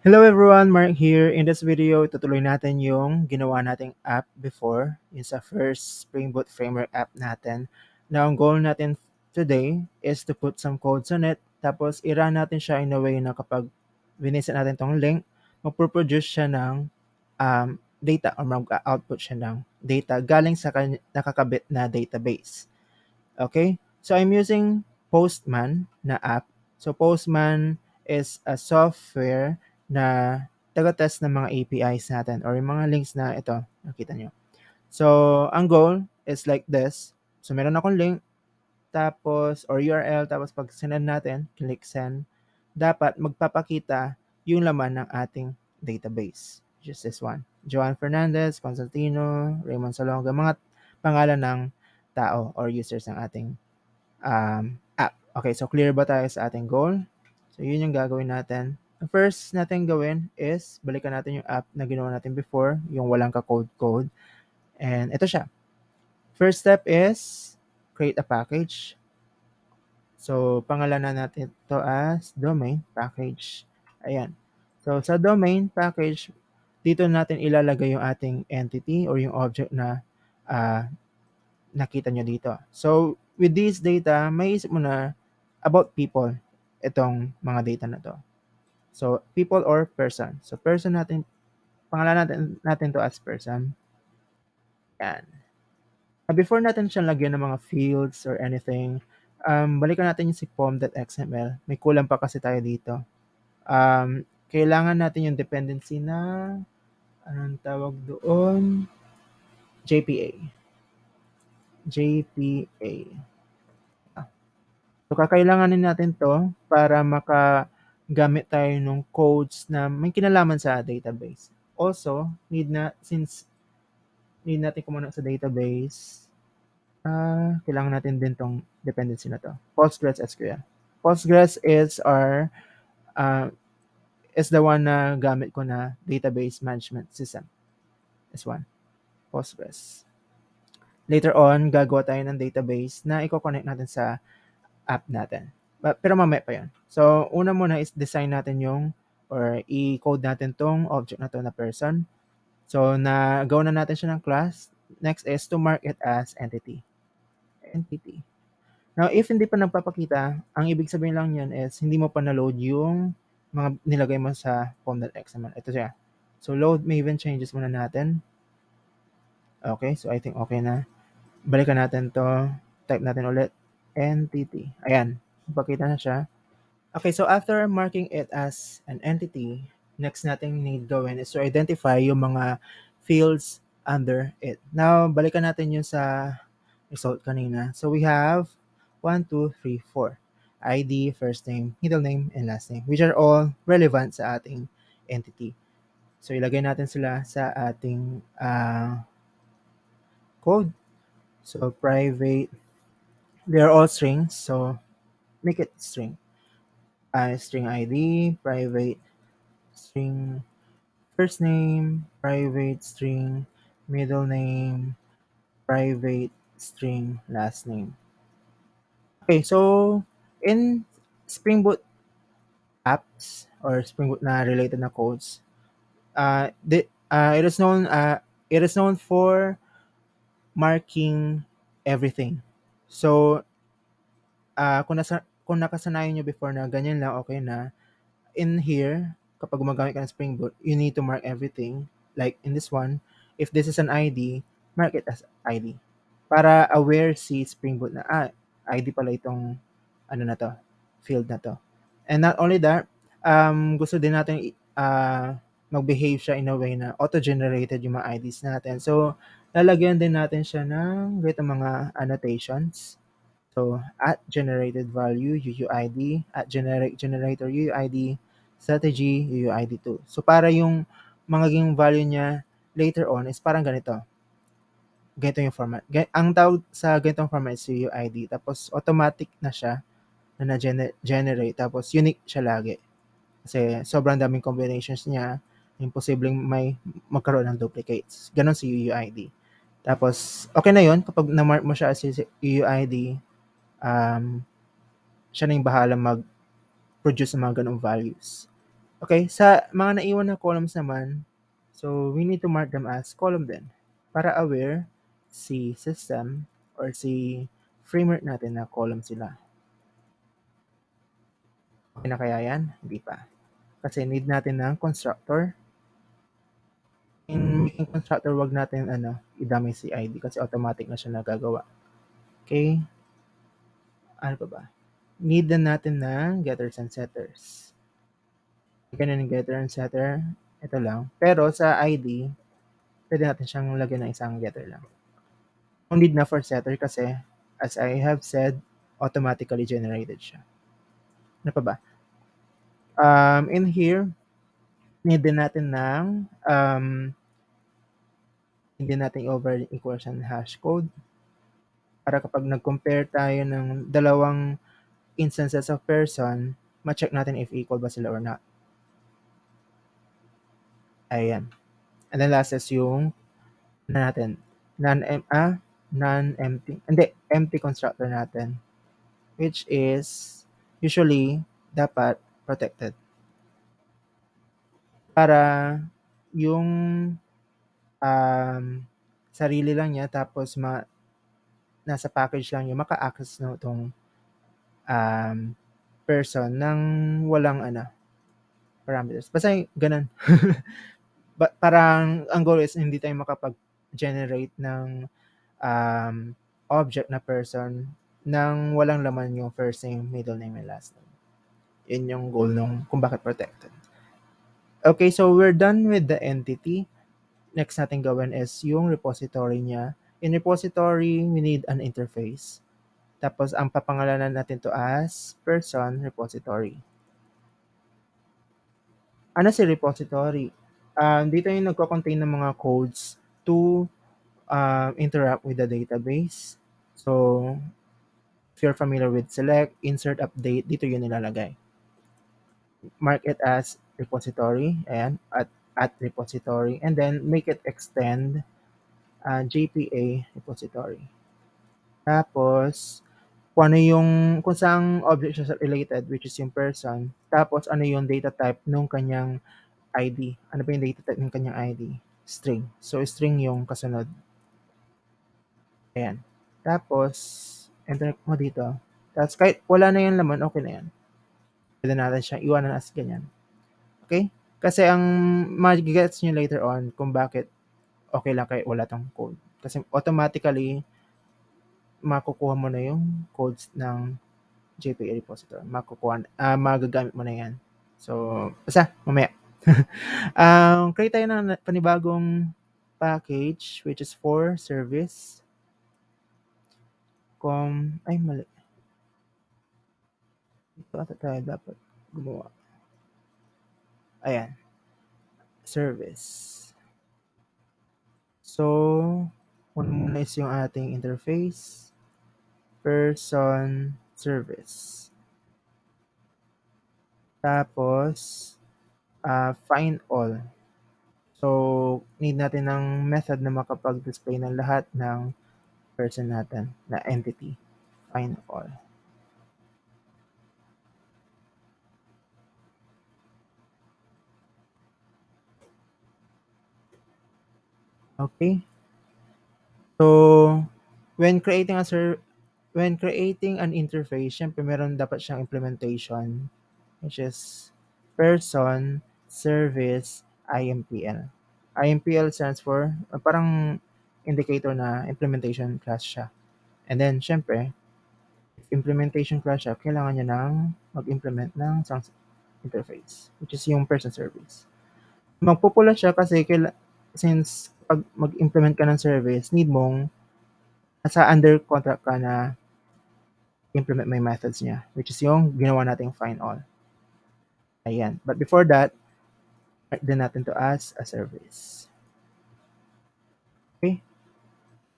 Hello everyone, Mark here. In this video, tutuloy natin yung ginawa nating app before, yung sa first Spring Boot Framework app natin. Now, ang goal natin today is to put some codes on it, tapos i-run natin siya in a way na kapag binisit natin tong link, magpo-produce siya ng data or mag-output siya ng data galing sa nakakabit na database. Okay? So, I'm using Postman na app. So, Postman is a software na taga-test ng mga APIs natin or yung mga links na ito, nakita nyo. So, ang goal is like this. So, meron akong link, tapos, or URL, tapos pag sinend natin, click send, dapat magpapakita yung laman ng ating database. Just this one. Joan Fernandez, Constantino, Raymond Salonga, mga pangalan ng tao or users ng ating app. Okay, so clear ba tayo sa ating goal? So, yun yung gagawin natin. Ang first natin gawin is balikan natin yung app na ginawa natin before, yung walang ka-code-code. And ito siya. First step is create a package. So, pangalanan natin ito as domain package. Ayan. So, sa domain package, dito natin ilalagay yung ating entity or yung object na nakita nyo dito. So, with this data, may isip mo na about people itong mga data na to. So, people or person. So, person natin, pangalan natin to as person. Yan. Before natin siya lagyan ng mga fields or anything, balikan natin yung si pom.xml. May kulang pa kasi tayo dito. Kailangan natin yung dependency na, anong tawag doon? JPA. JPA. So, kakailanganin natin to para makagamit tayo ng codes na may kinalaman sa database. Also, since need natin kumana sa database, kailangan natin din tong dependency na to. PostgreSQL. Postgres is the one na gamit ko na database management system. This one, Postgres. Later on, gagawa tayo ng database na i-connect natin sa app natin. Pero mamaya pa yan. So, una muna is design natin yung or i-code natin tong object na to na person. So, nagawa na natin siya ng class. Next is to mark it as entity. Entity. Now, if hindi pa nagpapakita, ang ibig sabihin lang yan is hindi mo pa na-load yung mga nilagay mo sa pom.xml. Ito siya. So, load Maven changes muna natin. Okay, so I think okay na. Balikan natin to. Type natin ulit. Entity. Ayan. Pakita na siya. Okay, so after marking it as an entity, next natin need gawin is to identify yung mga fields under it. Now, balikan natin yung sa result kanina. So we have 1, 2, 3, 4. ID, first name, middle name, and last name, which are all relevant sa ating entity. So ilagay natin sila sa ating code. So private, they're all strings. So make it string. String ID, private, string first name, private string, middle name, private string, last name. Okay, so in Spring Boot apps or Spring Boot na related na codes, it is known for marking everything. So, kung nakasanayan nyo before na ganyan lang, okay na, in here, kapag gumagamit ka ng Spring Boot, you need to mark everything. Like in this one, if this is an ID, mark it as ID. Para aware si Spring Boot na, ID pala itong ano na to, field na to. And not only that, gusto din natin mag-behave siya in a way na auto-generated yung mga IDs natin. So, lalagyan din natin siya ng ganito mga annotations. So, at generated value, UUID, at generator UUID, strategy, UUID2. So, para yung magiging value niya later on is parang ganito. Ganito yung format. Ang tawag sa ganitong format is UUID. Tapos, automatic na siya na na-generate. Tapos, unique siya lagi. Kasi sobrang daming combinations niya. Imposibleng may magkaroon ng duplicates. Ganon si UUID. Tapos, okay na yun. Kapag na-mark mo siya as UUID, siya na yung bahala mag-produce ng mga ganong values. Okay, sa mga naiwan na columns naman, so we need to mark them as column din para aware si system or si framework natin na column sila. Okay na kaya yan? Hindi pa. Kasi need natin ng constructor. In making constructor, wag natin idamay si ID kasi automatic na siya nagagawa. Okay? Ano pa ba? Need na natin ng getters and setters. Ganun yung getter and setter. Ito lang. Pero sa ID, pwede natin siyang lagyan ng isang getter lang. No need na for setter kasi, as I have said, automatically generated siya. Ano pa ba? In here, need din natin ng hindi natin over equation hash code para kapag nag-compare tayo ng dalawang instances of person, ma-check natin if equal ba sila or not. Ayan. And then last is yung natin, non-empty, hindi, empty constructor natin, which is usually dapat protected. Para yung sarili lang niya tapos nasa package lang yung maka-access no itong person ng walang parameters. Basta ganun. Parang ang goal is hindi tayo makapag-generate ng um, object na person nang walang laman yung first name, middle name, and last name. Yun yung goal nung kung bakit protected. Okay, so we're done with the entity. Next natin gawin is yung repository niya. In repository, we need an interface. Tapos, ang papangalanan natin to as person repository. Ano si repository? Dito yung nagko-contain ng mga codes to interact with the database. So, if you're familiar with select, insert, update, dito yun nilalagay. Mark it as repository, ayan, at repository, and then make it extend JPA repository. Tapos, kung saang object siya related, which is yung person, tapos ano yung data type nung kanyang ID. Ano ba yung data type ng kanyang ID? String. So, string yung kasunod. Ayan. Tapos, enter mo dito. Tapos, kahit wala na yung laman, okay na yan. Pwede natin siya iwanan as ganyan. Okay? Kasi ang mag-gets nyo later on kung bakit okay lang kahit wala tong code. Kasi automatically, makukuha mo na yung codes ng JPA repository. Magagamit mo na yan. So, basta, mamaya. Create tayo ng panibagong package which is for service. Mali. Ito ata tayo dapat gumawa. Ayan. Service. So, una muna is yung ating interface. Person service. Tapos, find all. So, need natin ng method na makapag-display ng lahat ng person natin na entity. Find all. Okay? So, when creating an interface, syempre meron dapat siyang implementation, which is person service IMPL. IMPL stands for parang indicator na implementation class siya. And then, syempre, if implementation class siya, kailangan niya ng mag-implement ng isang interface, which is yung person service. Magpupula siya kasi since pag mag-implement ka ng service, need mong nasa under contract ka na implement may methods niya, which is yung ginawa nating find all. Ayan. But before that, mark din natin to as a service. Okay?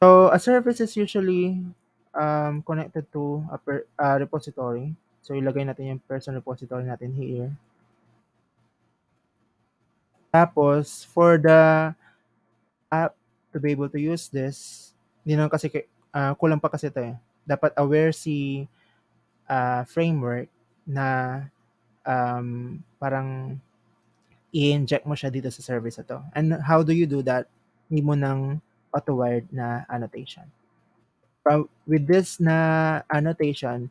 So, a service is usually connected to a repository. So, ilagay natin yung person repository natin here. Tapos, for the app to be able to use this, hindi naman kasi kulang pa kasi ito eh. Dapat aware si framework na parang i-inject mo siya dito sa service na 'to. And how do you do that? Need mo ng auto-wired na annotation. With this na annotation,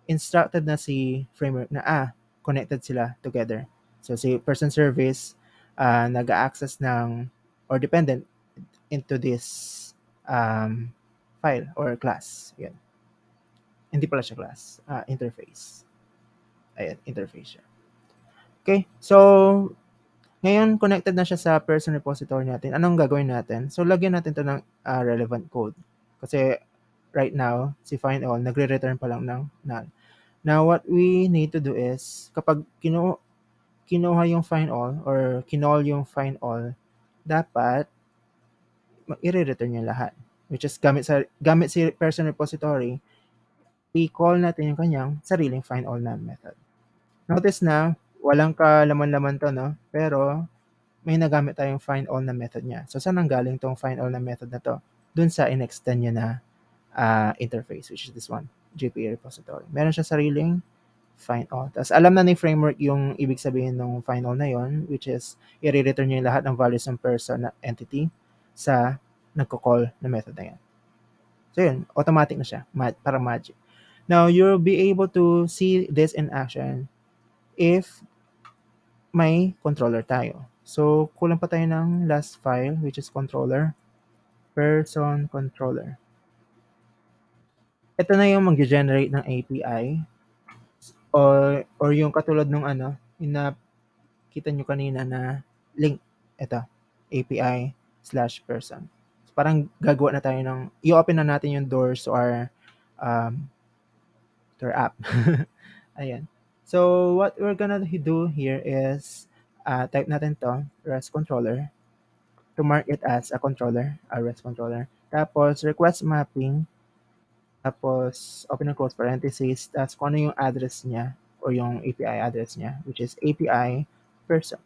instructed na si framework na, connected sila together. So, si person service, nag-a-access ng or dependent into this file or class. Yan. Hindi pala siya class, interface. Ayan, interface siya. Okay, so ngayon connected na siya sa person repository natin. Anong gagawin natin? So, lagyan natin to ng relevant code. Kasi right now, si find all, nagre-return pa lang ng null. Now, what we need to do is, kapag kinuha yung find all or kinall yung find all, dapat i-return niya lahat. Which is gamit si person repository, i-call natin yung kanyang sariling find all na method. Notice na walang kalaman-laman to, no? Pero may nagamit tayong find all na method niya. So, saan ang galing tong find all na method na to? Dun sa in-extend niya na interface, which is this one, JPA repository. Meron siya sariling find all. Tapos alam na ni framework yung ibig sabihin ng find all na yon, which is i-return niya yung lahat ng values ng person na entity sa nagko-call na method na yan. So yun, automatic na siya, parang magic. Now, you'll be able to see this in action if may controller tayo. So, kulang pa tayo ng last file, which is controller, person controller. Ito na yung mag-generate ng API or yung katulad nung yung nakita nyo kanina na link. Ito, API/person. So, parang gagawa na tayo ng, i-open na natin yung doors um, to our app. Ayan. So, what we're gonna do here is, type natin to, REST controller, to mark it as a controller, a REST controller. Tapos, request mapping, tapos, open and close parentheses, tapos kung ano yung address niya, or yung API address niya, which is API person.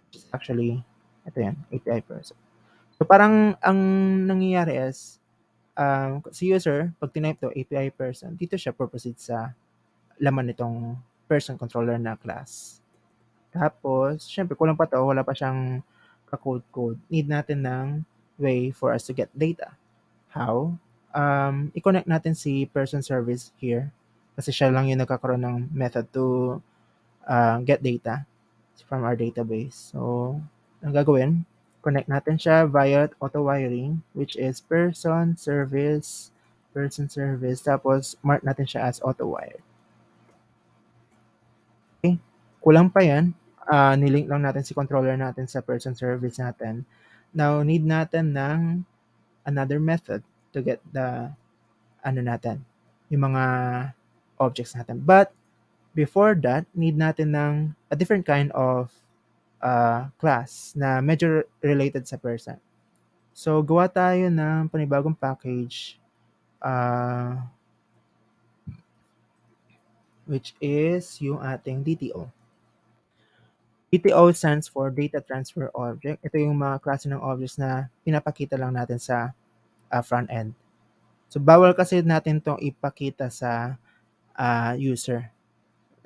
Which is actually, ito yan, API person. So, parang, ang nangyayari is, si user, pag tinype to, API person, dito siya proceed sa laman nitong person controller na class. Tapos, syempre, kulang pa to, wala pa siyang ka-code-code. Need natin ng way for us to get data. How? I-connect natin si person service here kasi siya lang yung nagkakaroon ng method to get data from our database. So, ang gagawin, connect natin siya via auto-wiring, which is person service, tapos mark natin siya as auto-wired. Okay, kulang pa yan. Nilink lang natin si controller natin sa person service natin. Now, need natin ng another method to get the natin, yung mga objects natin. But before that, need natin ng a different kind of class na medyo related sa person. So, gawa tayo ng panibagong package, which is yung ating DTO. DTO stands for Data Transfer Object. Ito yung mga klase ng objects na pinapakita lang natin sa front end. So, bawal kasi natin itong ipakita sa user.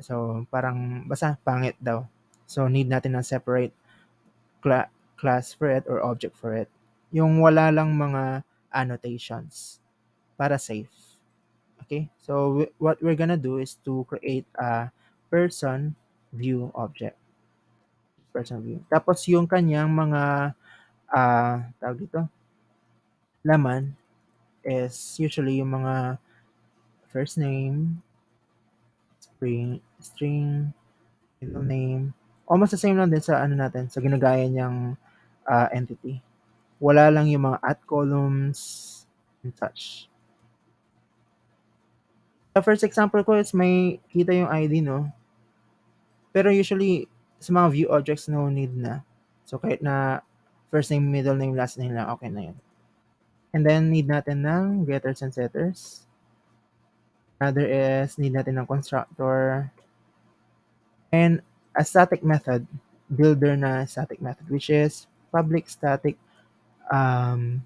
So, parang basta pangit daw. So, need natin ng separate class for it or object for it. Yung wala lang mga annotations para safe. Okay? So, what we're gonna do is to create a person view object. Person view. Tapos, yung kanyang mga tawag dito, laman is usually yung mga first name, string, middle name. Almost the same lang din sa natin, sa ginagaya niyang entity. Wala lang yung mga at columns and such. The first example ko is may kita yung ID, no? Pero usually, sa mga view objects, no need na. So, kahit na first name, middle name, last name lang, okay na yun. And then, need natin ng getters and setters. Another is, need natin ng constructor. And a static method, builder na static method, which is public static, ano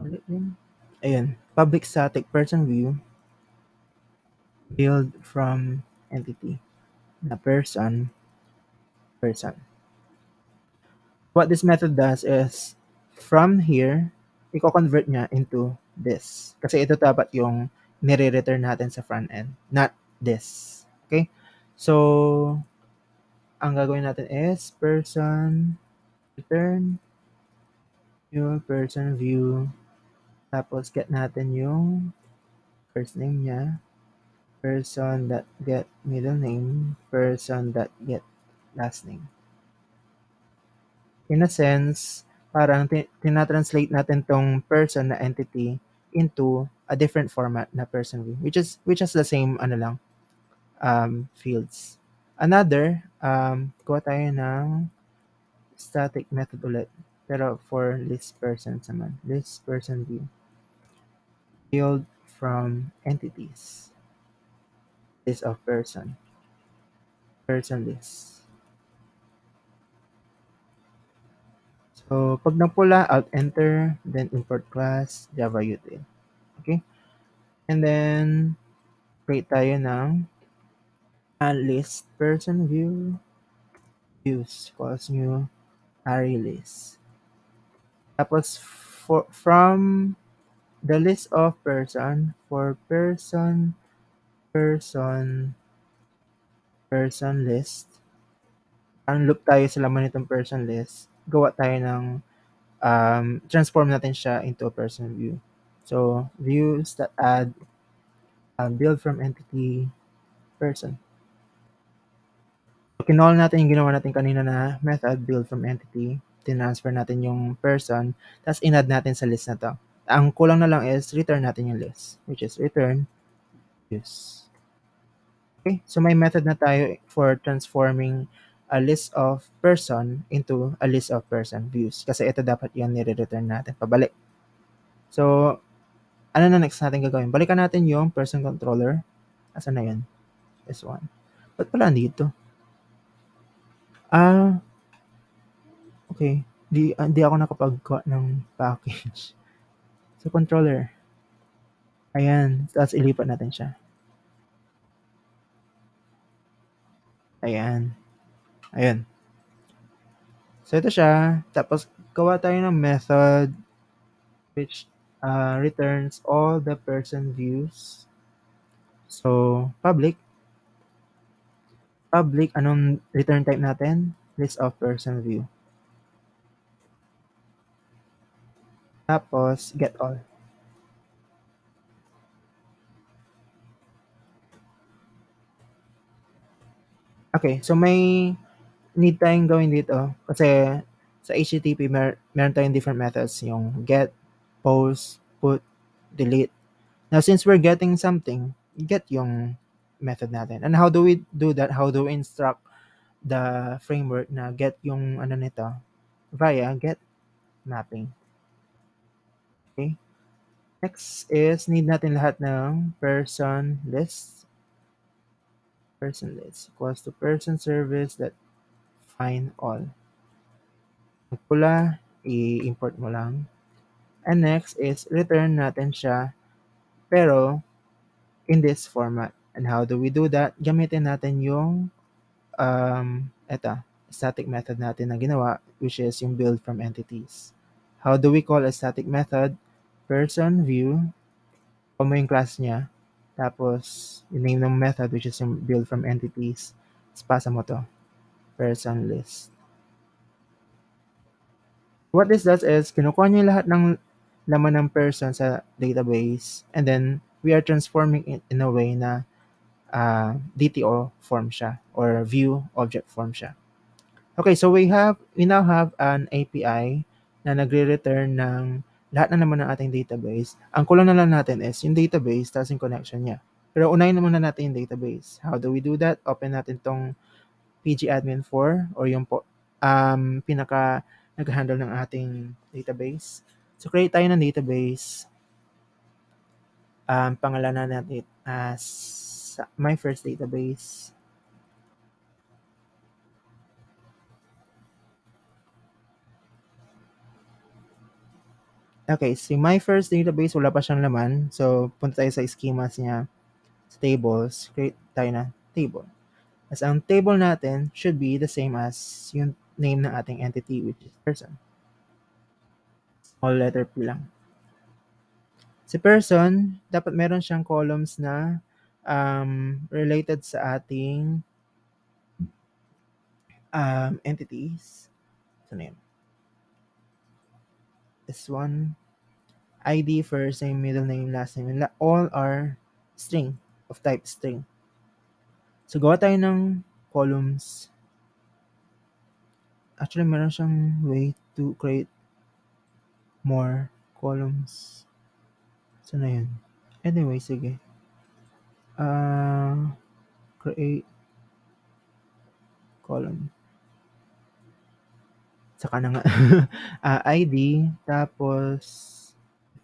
ulit yun? Ayan, public static person view, build from entity na person, person. What this method does is, from here, i-convert niya into this. Kasi ito dapat yung nire-return natin sa front end, not this. Okay? So, ang gagawin natin is person return new person view, tapos get natin yung first name niya, person that get middle name, person that get last name. In a sense, parang tinatranslate natin tong person na entity into a different format na person view, which is the same fields. Another, kuha tayo ng static method ulit, pero for list persons naman. List person view. Build from entities. List of person. Person list. So, pag napula, alt enter, then import class, Java util. Okay? And then, create tayo ng list person view. Views equals new array list. Tapos, from the list of person, for person list, ang loop tayo sa laman nitong person list, gawa tayo ng transform natin siya into a person view. So, views that add build from entity person. So, kinall natin yung ginawa natin kanina na method, build from entity, tinransfer natin yung person, tapos in-add natin sa list na to. Ang kulang na lang is return natin yung list, which is return views. Okay, so may method na tayo for transforming a list of person into a list of person views. Kasi ito dapat yan nire-return natin pabalik. So, ano na next natin gagawin? Balikan natin yung person controller. Asan na yun? This one. Ba't pala andito? Okay. Di ako nakapag-cut ng package. So, controller. Ayan. Tapos, ilipat natin siya. Ayan. Ayan. So, ito siya. Tapos, gawa tayo ng method which returns all the person views. So, public, anong return type natin? List of person view. Tapos, get all. Okay, so may need tayong gawin dito kasi sa HTTP meron tayong different methods, yung get, post, put, delete. Now, since we're getting something, get yung method natin. And how do we do that? How do we instruct the framework na get yung nito? Via get mapping. Okay? Next is need natin lahat ng person list. Person list equals to person service that find all. Pula, i-import mo lang. And next is return natin siya pero in this format. And how do we do that? Gamitin natin yung static method natin na ginawa, which is yung build from entities. How do we call a static method? Person view, mo yung class niya, tapos yung name ng method, which is yung build from entities, pasa mo to, person list. What this does is, kinukuha niya lahat ng laman ng person sa database, and then we are transforming it in a way na DTO form siya, or view object form siya. Okay, so we now have an API na nagre-return ng lahat na naman ng ating database. Ang kulang na lang natin is yung database tapos yung connection niya. Pero unahin na muna natin yung database. How do we do that? Open natin tong pgadmin4 or yung pinaka nag-handle ng ating database. So create tayo ng database. Pangalanan natin as my first database. Okay, si my first database, wala pa siyang laman. So, punta tayo sa schemas niya, sa tables, create tayo na table. As ang table natin should be the same as yung name ng ating entity, which is person. All letter P lang. Si person, dapat meron siyang columns na related sa ating entities. So, na yun? This one, ID, first name, middle name, last name, and all are string, of type string. So, gawa tayo ng columns. Actually, meron siyang way to create more columns. So, na yun? Anyway, sige. Create column. Saka na nga. ID, tapos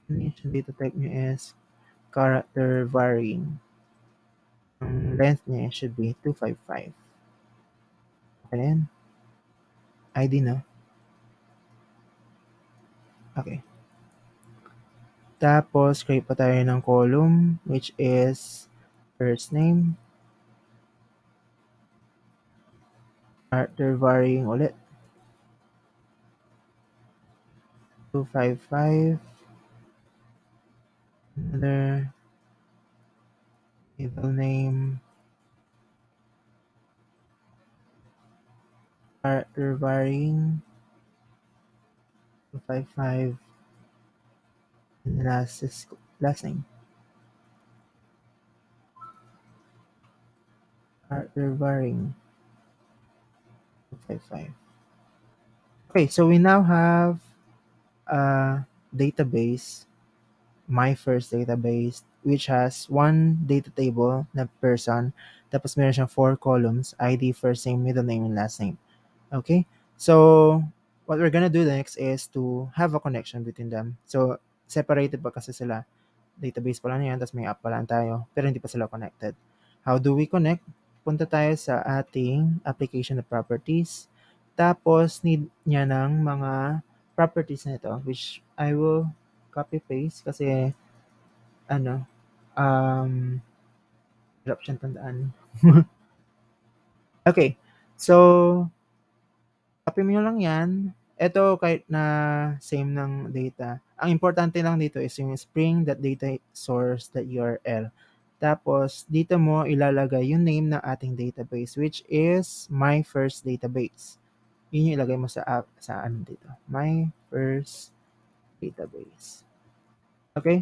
definition data type niya is character varying. Ang length niya should be 255. Okay na yan. ID na. Okay. Tapos, create pa tayo ng column, which is first name, character varying ulit. 255. Another middle name, character varying 255, and last is last name, character varying 255. Okay, so we now have a database, my first database, which has one data table na person, tapos meron siyang 4 columns, ID, first name, middle name, and last name. Okay, so what we're gonna do next is to have a connection between them. So separated pa kasi sila, database pa lang yan, tapos may app pa lang tayo, pero hindi pa sila connected. How do we connect? Punta tayo sa ating application na properties, tapos need niya ng mga properties na ito, which I will copy paste kasi ano, hirap siyang tandaan. Okay, so copy mo lang yan. Ito kahit na same ng data. Ang importante lang dito is yung spring.datasource.url. Tapos dito mo ilalagay yung name ng ating database, which is my first database. Yun yung ilagay mo sa app, sa ano dito. My first database. Okay?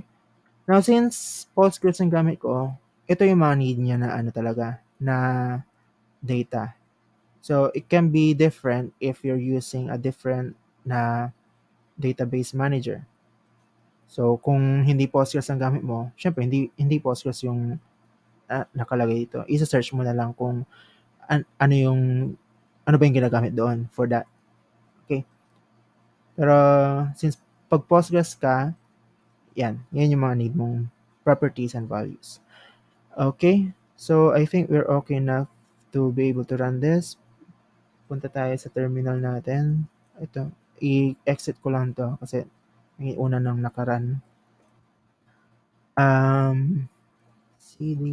Now since Postgres ang gamit ko, ito yung mga need niya na ano talaga, na data. So it can be different if you're using a different na database manager. So kung hindi Postgres ang gamit mo, syempre hindi Postgres yung nakalagay dito. Isa-search mo na lang kung ano yung ano ba yung ginagamit doon for that. Okay? Pero since pag Postgres ka, yan yung mga need mong properties and values. Okay? So I think we're okay enough to be able to run this. Punta tayo sa terminal natin. Ito, i-exit ko lang to kasi may una nang nakarun. CD,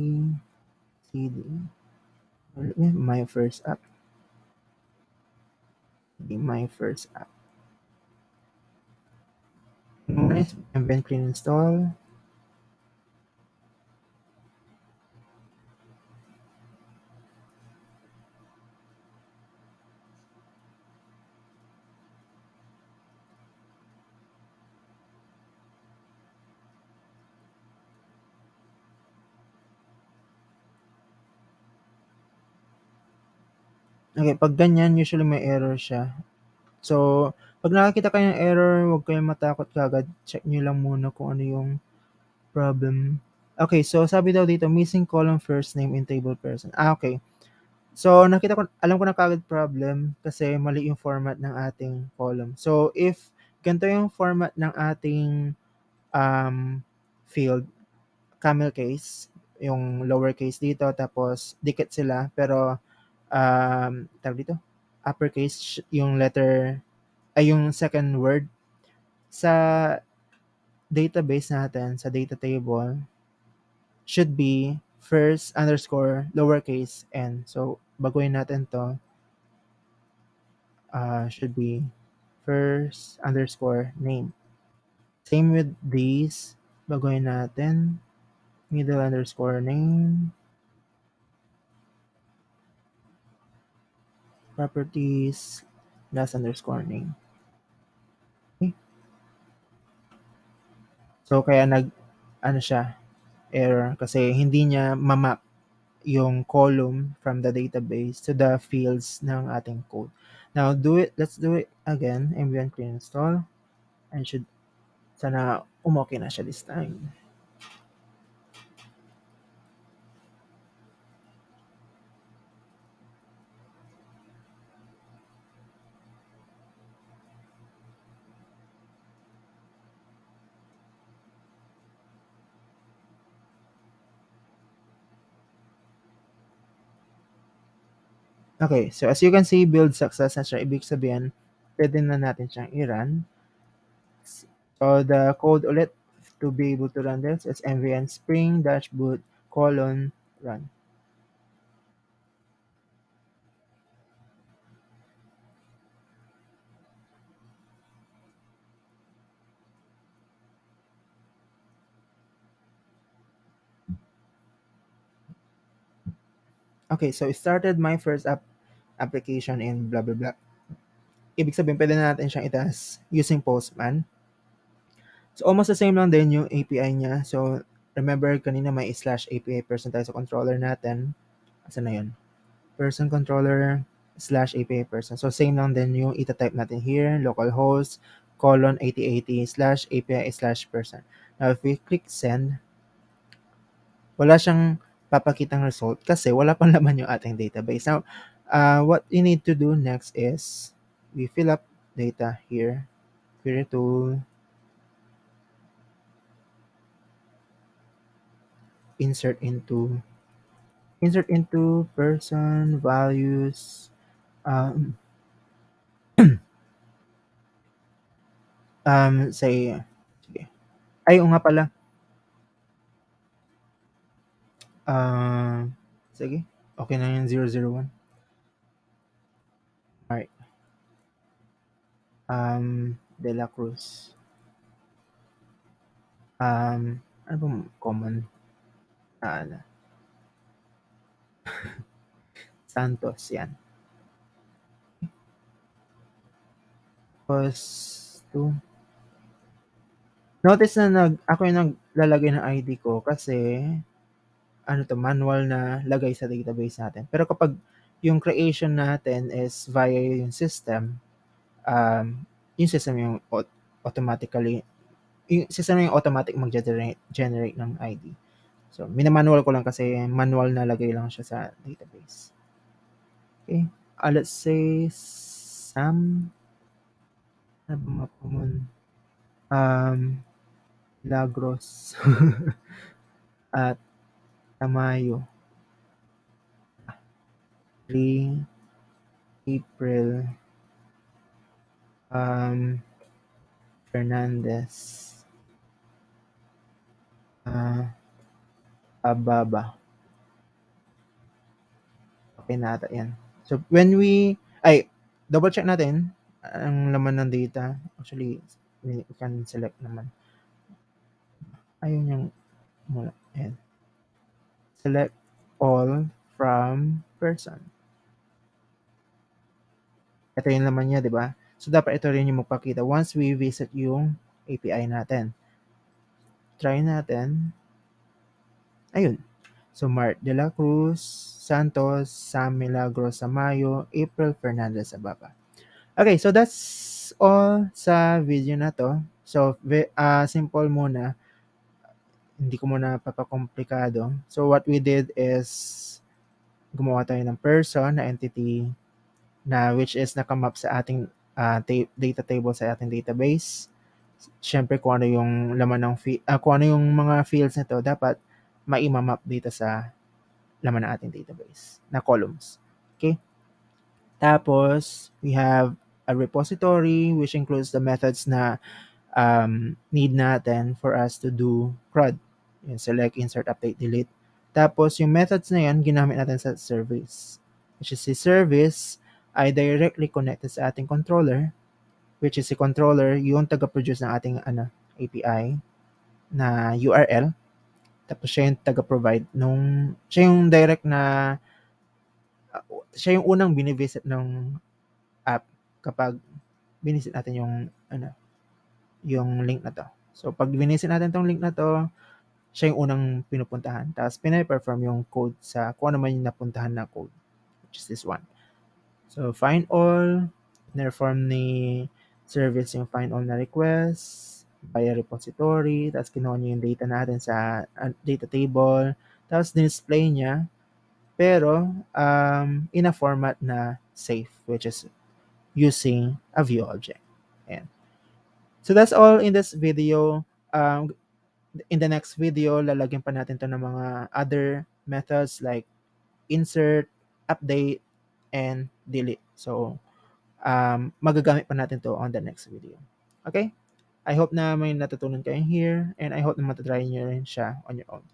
my first app. My first app. Nice, and then clean install. Okay, pag ganyan, usually may error siya. So, pag nakakita kayo ng error, huwag kayong matakot kagad. Check nyo lang muna kung ano yung problem. Okay, so sabi daw dito, missing column first name in table person. Okay. So, alam ko na kagad problem kasi mali yung format ng ating column. So, if ganito yung format ng ating field, camel case, yung lowercase dito, tapos dikit sila, pero tawag dito, uppercase yung letter, ay yung second word. Sa database natin, sa data table, should be first underscore lowercase n. So, baguhin natin to, should be first underscore name. Same with these, baguhin natin, middle underscore name, properties, last underscore name. Okay? So, kaya ano siya, error kasi hindi niya mamap yung column from the database to the fields ng ating code. Now, let's do it again. Ambient clean install. And sana umokay na siya this time. Okay, so as you can see, build success na siya. Ibig sabihin, pwede na natin siyang i-run. So the code ulit to be able to run this is mvn spring dash boot colon run. Okay, so I started my first application in blah blah blah. Ibig sabihin, pwede na natin siyang itas using Postman. So almost the same lang din yung API niya. So remember kanina may slash API person tayo sa controller natin. Asan na yun? Person controller slash API person. So same lang din yung ita-type natin here, localhost colon 8080 slash API slash person. Now if we click send, wala siyang papakitang result kasi wala pang laman yung ating database. Now, what you need to do next is we fill up data here, query tool, insert into person values, um, say, sige. Ay, o nga pala, sige, okay na yung 001. Alright, De La Cruz. Ano bang common? Ano? Santos, yan. Tapos, notice na ako yung naglalagay ng ID ko kasi ano to, manual na lagay sa database natin. Pero kapag yung creation natin is via yung system, yung system yung automatically, yung system yung automatic mag-generate ng ID. So, minamanual ko lang kasi manual na lagay lang siya sa database. Okay. Let's say Sam. Ano ba mga common? Lagros. At Tamayo. 3 April. Fernandez. Ababa. Okay na ata yan. So, double check natin ang laman ng data. Actually, we can select naman. Ayun yung mula. Ayan. Select all from person. Ito yung laman niya, di ba? So, dapat ito rin yung magpakita once we visit yung API natin. Try natin. Ayun. So, Mart De La Cruz, Santos, Sam Milagros Samayo, April Fernandez Ababa. Okay, so that's all sa video na to. So, simple muna. Hindi ko muna papakomplikado. So, what we did is gumawa tayo ng person na entity na which is nakamap sa ating data table sa ating database. Siyempre, kung ano yung laman ng kung ano yung mga fields nito, dapat maimamap dito sa laman ng ating database na columns. Okay? Tapos, we have a repository which includes the methods na need natin for us to do CRUD. Yung select, insert, update, delete. Tapos, yung methods na yan, ginamit natin sa service. which is si service, ay directly connected sa ating controller, which is si controller, yung taga-produce ng ating API na URL. Tapos siya yung taga-provide siya yung direct na, siya yung unang binivisit ng app kapag binisit natin yung link na 'to. So, 'pag binisit natin 'tong link na 'to, siya yung unang pinupuntahan. Tapos pine-perform yung code sa kung ano man yung napuntahan na code, which is this one. So, find all, perform ni service yung find all na request via repository, tapos kinuha niya yung data natin sa data table, tapos display niya, pero in a format na safe, which is using a view object. Ayan. So that's all in this video. In the next video, lalagyan pa natin to ng mga other methods like insert, update, and delete. So, magagamit pa natin to on the next video. Okay? I hope na may natutunan kayo here, and I hope na matatry nyo rin siya on your own.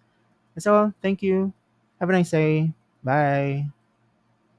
That's all. Thank you. Have a nice day. Bye.